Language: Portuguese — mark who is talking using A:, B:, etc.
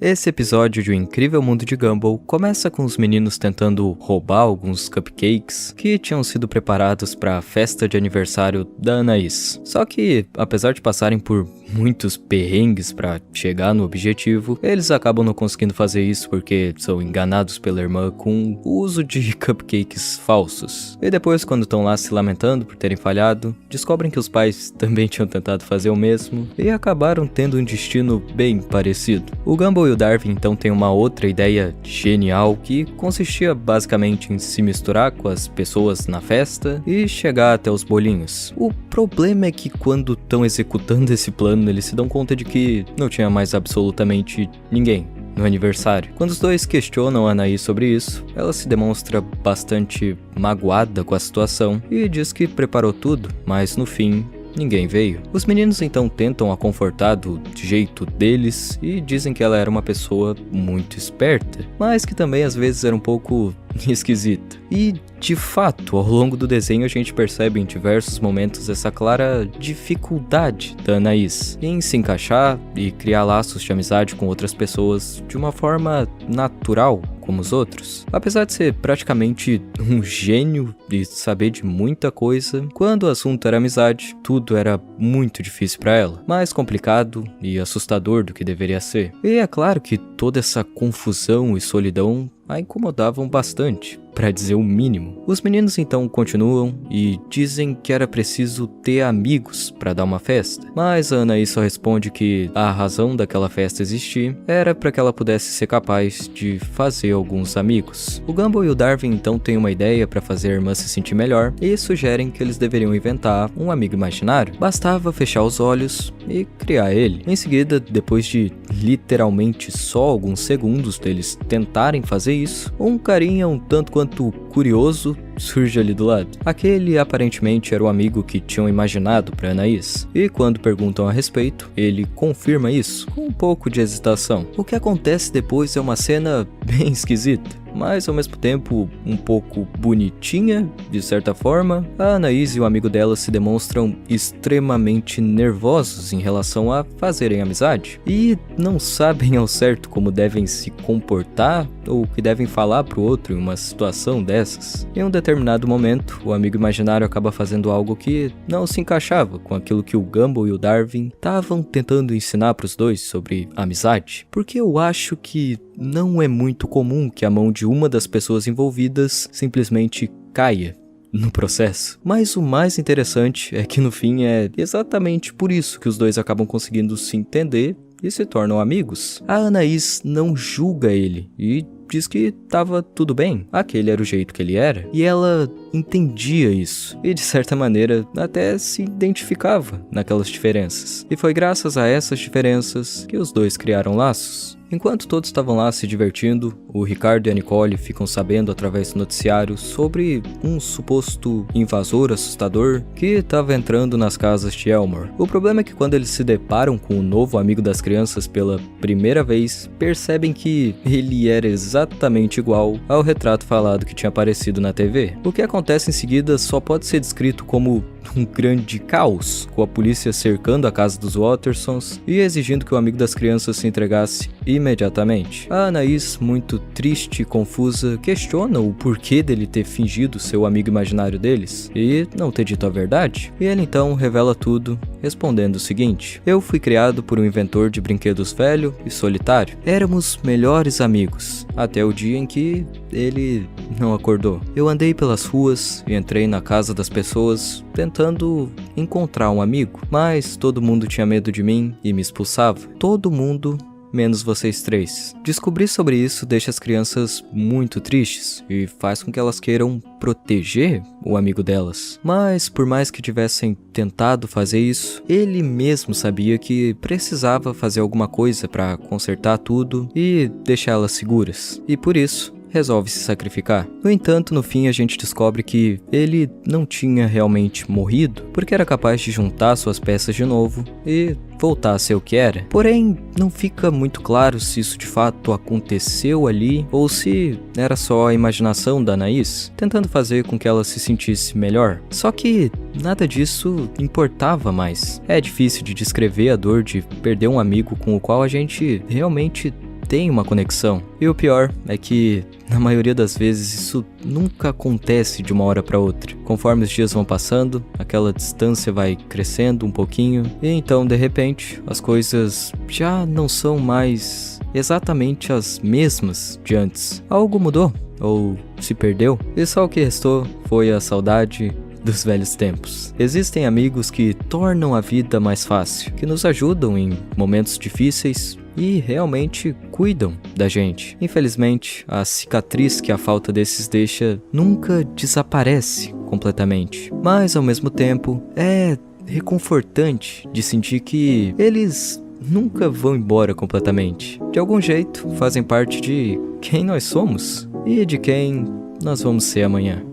A: Esse episódio de O Incrível Mundo de Gumball começa com os meninos tentando roubar alguns cupcakes que tinham sido preparados para a festa de aniversário da Anaís. Só que, apesar de passarem por muitos perrengues para chegar no objetivo, eles acabam não conseguindo fazer isso porque são enganados pela irmã com o uso de cupcakes falsos. E depois, quando estão lá se lamentando por terem falhado, descobrem que os pais também tinham tentado fazer o mesmo e acabaram tendo um destino bem parecido. O Gumball e o Darwin então têm uma outra ideia genial que consistia basicamente em se misturar com as pessoas na festa e chegar até os bolinhos. O problema é que quando estão executando esse plano, eles se dão conta de que não tinha mais absolutamente ninguém no aniversário. Quando os dois questionam a Anaís sobre isso, ela se demonstra bastante magoada com a situação e diz que preparou tudo, mas no fim ninguém veio. Os meninos então tentam a confortar do jeito deles e dizem que ela era uma pessoa muito esperta, mas que também às vezes era um pouco esquisita. E, de fato, ao longo do desenho a gente percebe em diversos momentos essa clara dificuldade da Anaís em se encaixar e criar laços de amizade com outras pessoas de uma forma natural, como os outros. Apesar de ser praticamente um gênio e saber de muita coisa, quando o assunto era amizade, tudo era muito difícil para ela, mais complicado e assustador do que deveria ser. E é claro que toda essa confusão e solidão a incomodavam bastante, para dizer o mínimo. Os meninos então continuam e dizem que era preciso ter amigos para dar uma festa, mas a Anaís só responde que a razão daquela festa existir era para que ela pudesse ser capaz de fazer alguns amigos. O Gumball e o Darwin então têm uma ideia para fazer a irmã se sentir melhor e sugerem que eles deveriam inventar um amigo imaginário. Bastava fechar os olhos e criar ele. Em seguida, depois de literalmente só alguns segundos deles tentarem fazer isso, um carinha um tanto quanto curioso surge ali do lado. Aquele aparentemente era o amigo que tinham imaginado para Anaís, e quando perguntam a respeito, ele confirma isso com um pouco de hesitação. O que acontece depois é uma cena bem esquisita, mas ao mesmo tempo um pouco bonitinha, de certa forma. A Anaís e o amigo dela se demonstram extremamente nervosos em relação a fazerem amizade, e não sabem ao certo como devem se comportar ou o que devem falar pro outro em uma situação dessas. Em um determinado momento, o amigo imaginário acaba fazendo algo que não se encaixava com aquilo que o Gumball e o Darwin estavam tentando ensinar pros dois sobre amizade, porque eu acho que não é muito comum que a mão de uma das pessoas envolvidas simplesmente caia no processo. Mas o mais interessante é que no fim é exatamente por isso que os dois acabam conseguindo se entender e se tornam amigos. A Anaís não julga ele e diz que tava tudo bem, aquele era o jeito que ele era, e ela entendia isso, e de certa maneira até se identificava naquelas diferenças. E foi graças a essas diferenças que os dois criaram laços. Enquanto todos estavam lá se divertindo, o Ricardo e a Nicole ficam sabendo através do noticiário sobre um suposto invasor assustador que estava entrando nas casas de Elmore. O problema é que quando eles se deparam com o novo amigo das crianças pela primeira vez, percebem que ele era exatamente igual ao retrato falado que tinha aparecido na TV. O que acontece em seguida só pode ser descrito como um grande caos, com a polícia cercando a casa dos Wattersons e exigindo que o amigo das crianças se entregasse imediatamente. A Anaís, muito triste e confusa, questiona o porquê dele ter fingido ser o amigo imaginário deles e não ter dito a verdade. E ele então revela tudo, respondendo o seguinte: eu fui criado por um inventor de brinquedos velho e solitário. Éramos melhores amigos, até o dia em que ele não acordou. Eu andei pelas ruas e entrei na casa das pessoas tentando encontrar um amigo, mas todo mundo tinha medo de mim e me expulsava. Todo mundo, menos vocês três. Descobrir sobre isso deixa as crianças muito tristes e faz com que elas queiram proteger o amigo delas. Mas por mais que tivessem tentado fazer isso, ele mesmo sabia que precisava fazer alguma coisa para consertar tudo e deixar elas seguras. E por isso, resolve se sacrificar. No entanto, no fim a gente descobre que ele não tinha realmente morrido, porque era capaz de juntar suas peças de novo e voltar a ser o que era. Porém, não fica muito claro se isso de fato aconteceu ali ou se era só a imaginação da Anaís, tentando fazer com que ela se sentisse melhor. Só que nada disso importava mais. É difícil de descrever a dor de perder um amigo com o qual a gente realmente tem uma conexão. E o pior é que, na maioria das vezes, isso nunca acontece de uma hora para outra. Conforme os dias vão passando, aquela distância vai crescendo um pouquinho, e então, de repente, as coisas já não são mais exatamente as mesmas de antes. Algo mudou, ou se perdeu, e só o que restou foi a saudade dos velhos tempos. Existem amigos que tornam a vida mais fácil, que nos ajudam em momentos difíceis e realmente cuidam da gente. Infelizmente, a cicatriz que a falta desses deixa nunca desaparece completamente, mas ao mesmo tempo é reconfortante de sentir que eles nunca vão embora completamente. De algum jeito, fazem parte de quem nós somos e de quem nós vamos ser amanhã.